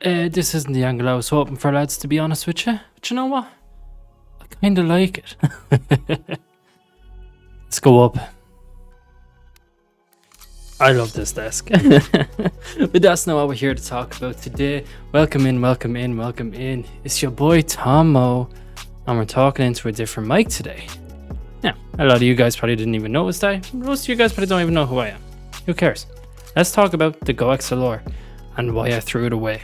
This isn't the angle I was hoping for, lads, to be honest with you. But you know what? I kind of like it. Let's go up. I love this desk. But that's not what we're here to talk about today. Welcome in, welcome in, welcome in. It's your boy Tomo, and we're talking into a different mic today. Now, a lot of you guys probably didn't even notice that. Most of you guys probably don't even know who I am. Who cares? Let's talk about the GoXLR and why I threw it away.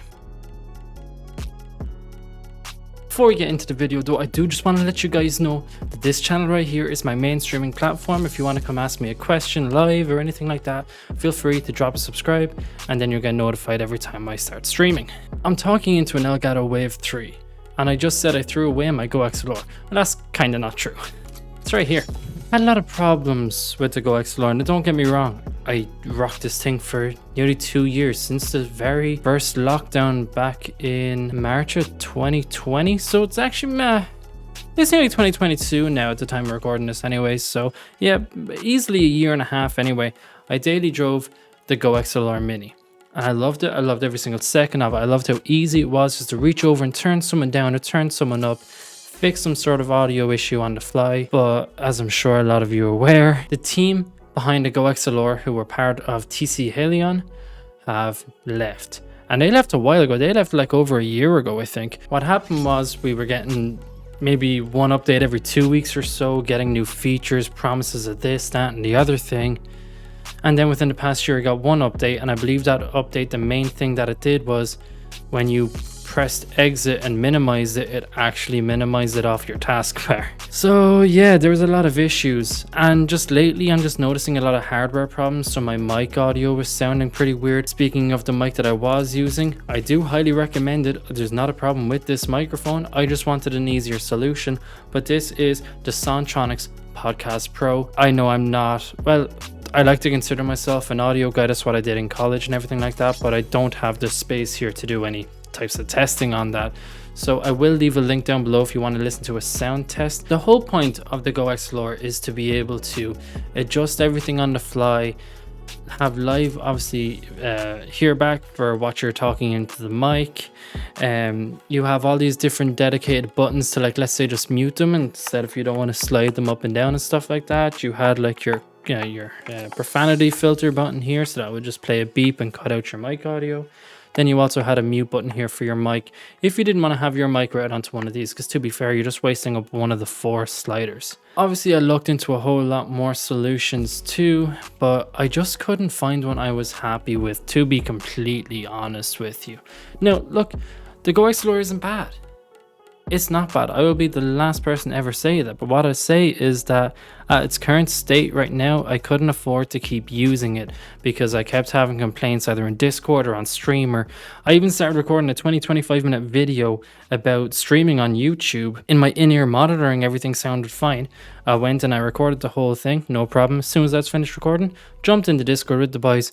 Before we get into the video though, I do just want to let you guys know that this channel right here is my main streaming platform. If you want to come ask me a question live or anything like that, feel free to drop a subscribe and then you'll get notified every time I start streaming. I'm talking into an Elgato Wave 3 and I just said I threw away my GoXLR. Well, that's kind of not true. It's right here. I had a lot of problems with the GoXLR, and don't get me wrong, I rocked this thing for nearly 2 years, since the very first lockdown back in March of 2020. So it's actually, it's nearly 2022 now at the time of recording this anyway. So yeah, easily a year and a half anyway. I daily drove the GoXLR Mini. And I loved it. I loved every single second of it. I loved how easy it was just to reach over and turn someone down or turn someone up, fix some sort of audio issue on the fly. But as I'm sure a lot of you are aware, the team behind the GoXLR, who were part of TC Helicon, have left. And they left a while ago. They left like over a year ago, I think. What happened was we were getting maybe one update every 2 weeks or so, getting new features, promises of this, that, and the other thing. And then within the past year, I got one update, and I believe that update, the main thing that it did was when you pressed exit and minimized it, it actually minimized it off your taskbar. So yeah, there was a lot of issues, and just lately I'm just noticing a lot of hardware problems. So my mic audio was sounding pretty weird. Speaking of the mic that I was using, I do highly recommend it. There's not a problem with this microphone. I just wanted an easier solution, but this is the Soundtronics Podcast Pro. I know I'm not, well, I like to consider myself an audio guy. That's what I did in college and everything like that, but I don't have the space here to do any types of testing on that. So I will leave a link down below if you want to listen to a sound test. The whole point of the GoXLR is to be able to adjust everything on the fly, have live, obviously, hear back for what you're talking into the mic. You have all these different dedicated buttons to, like, let's say just mute them instead if you don't want to slide them up and down and stuff like that. You had like your profanity filter button here, so that would just play a beep and cut out your mic audio. Then you also had a mute button here for your mic if you didn't want to have your mic right onto one of these, because to be fair, you're just wasting up one of the 4 sliders. Obviously, I looked into a whole lot more solutions too, but I just couldn't find one I was happy with, to be completely honest with you. Now, look, the GoXLR isn't bad. It's not bad. I will be the last person to ever say that. But what I say is that at its current state right now, I couldn't afford to keep using it because I kept having complaints either in Discord or on Streamer. I even started recording a 20-25 minute video about streaming on YouTube. In my in-ear monitoring, everything sounded fine. I went and I recorded the whole thing, no problem. As soon as I was finished recording, jumped into Discord with the boys.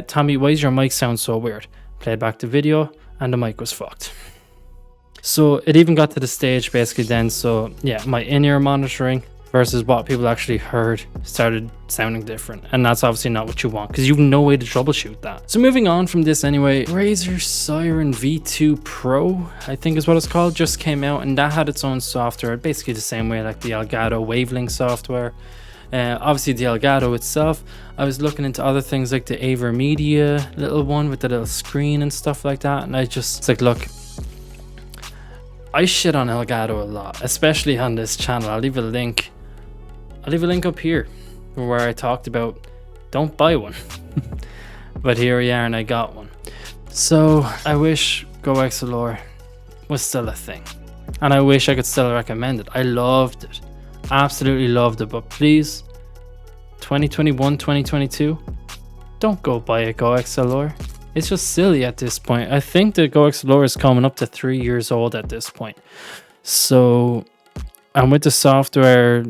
Tommy, why does your mic sound so weird? Played back the video and the mic was fucked. So it even got to the stage basically then, so yeah, my in-ear monitoring versus what people actually heard started sounding different, and that's obviously not what you want because you have no way to troubleshoot that. So moving on from this anyway, Razer Siren V2 Pro, I think is what it's called, just came out, and that had its own software, basically the same way like the Elgato Wavelink software. Obviously the Elgato itself, I was looking into other things like the AverMedia little one with the little screen and stuff like that, and it's like, look, I shit on Elgato a lot, especially on this channel. I'll leave a link up here where I talked about don't buy one. But here we are and I got one. So I wish GoXLR was still a thing, and I wish I could still recommend it. I loved it, absolutely loved it, but please, 2021, 2022, don't go buy a GoXLR. It's just silly at this point. I think the GoXLR is coming up to 3 years old at this point. So, and with the software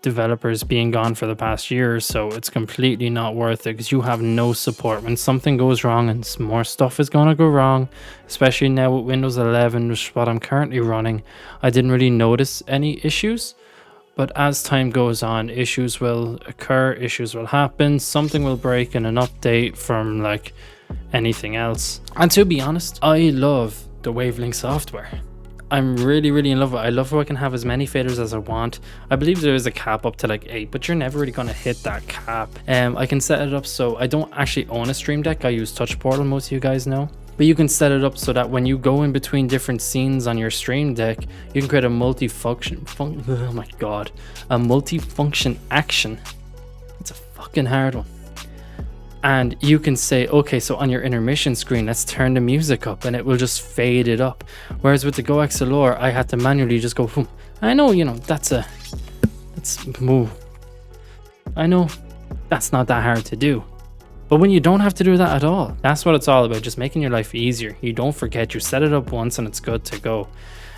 developers being gone for the past year or so, it's completely not worth it because you have no support. When something goes wrong, and more stuff is going to go wrong, especially now with Windows 11, which is what I'm currently running, I didn't really notice any issues. But as time goes on, issues will occur, issues will happen, something will break in an update from like anything else. And to be honest, I love the Wavelength software. I'm really in love with it. I love how I can have as many faders as I want. I believe there is a cap up to like 8, but you're never really going to hit that cap. I can set it up so I don't actually own a Stream Deck. I use Touch Portal, most of you guys know. But you can set it up so that when you go in between different scenes on your Stream Deck, you can create a multi-function action. It's a fucking hard one. And you can say, okay, so on your intermission screen, let's turn the music up, and it will just fade it up. Whereas with the GoXLR, I had to manually just go, boom. I know, you know, I know that's not that hard to do. But when you don't have to do that at all, that's what it's all about, just making your life easier. You don't forget, you set it up once and it's good to go.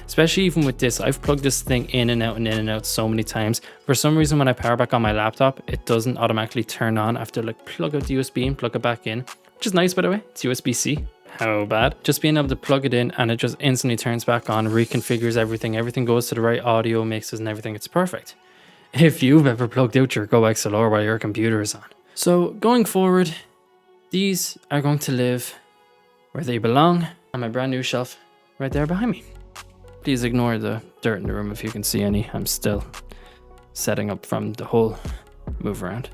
Especially even with this, I've plugged this thing in and out so many times. For some reason, when I power back on my laptop, it doesn't automatically turn on. I have to like plug out the USB and plug it back in, which is nice, by the way. It's USB-C. How bad? Just being able to plug it in and it just instantly turns back on, reconfigures everything. Everything goes to the right audio mixes and everything. It's perfect. If you've ever plugged out your GoXLR while your computer is on. So going forward, these are going to live where they belong on my brand new shelf right there behind me. Please ignore the dirt in the room if you can see any. I'm still setting up from the whole move around.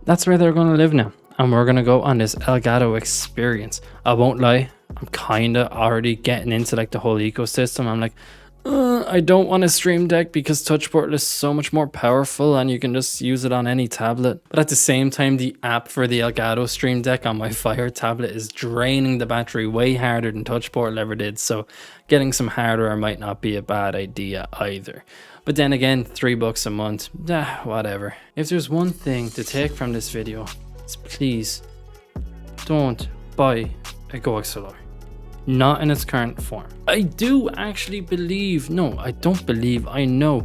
That's where they're going to live now. And we're going to go on this Elgato experience. I won't lie, I'm kind of already getting into like the whole ecosystem. I'm like, I don't want a Stream Deck because Touch Portal is so much more powerful and you can just use it on any tablet. But at the same time, the app for the Elgato Stream Deck on my Fire tablet is draining the battery way harder than Touch Portal ever did. So getting some hardware might not be a bad idea either. But then again, $3 a month, whatever. If there's one thing to take from this video, it's please don't buy a GoXLR. Not in its current form. I do actually believe, no, I don't believe, I know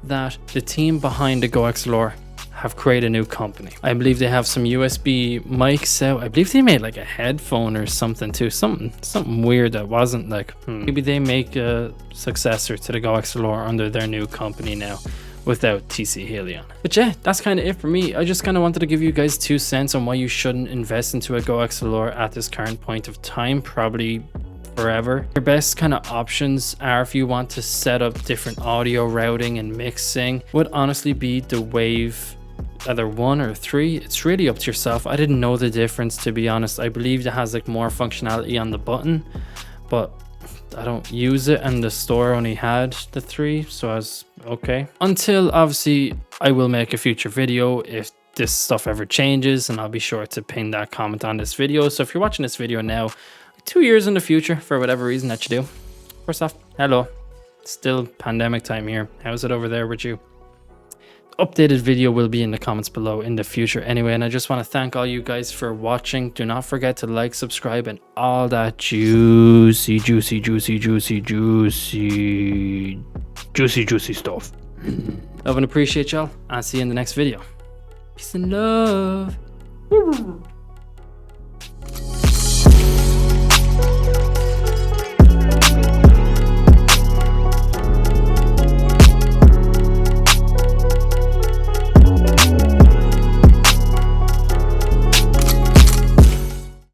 that the team behind the GoXLR have created a new company. I believe they have some USB mics out. I believe they made like a headphone or something too. Something weird that wasn't like, maybe they make a successor to the GoXLR under their new company now, without TC Helicon. But yeah, that's kind of it for me. I just kind of wanted to give you guys 2 cents on why you shouldn't invest into a GoXLR at this current point of time, probably forever. Your best kind of options are, if you want to set up different audio routing and mixing, would honestly be the Wave either 1 or 3. It's really up to yourself. I didn't know the difference, to be honest. I believe it has like more functionality on the button, but I don't use it, and the store only had the 3, so I was okay. Until obviously I will make a future video if this stuff ever changes, and I'll be sure to pin that comment on this video. So if you're watching this video now, 2 years in the future, for whatever reason that you do, first off, hello. Still pandemic time here. How's it over there with you? Updated video will be in the comments below in the future anyway, and I just want to thank all you guys for watching. Do not forget to like, subscribe, and all that juicy stuff. Love and appreciate y'all. I'll see you in the next video. Peace and love.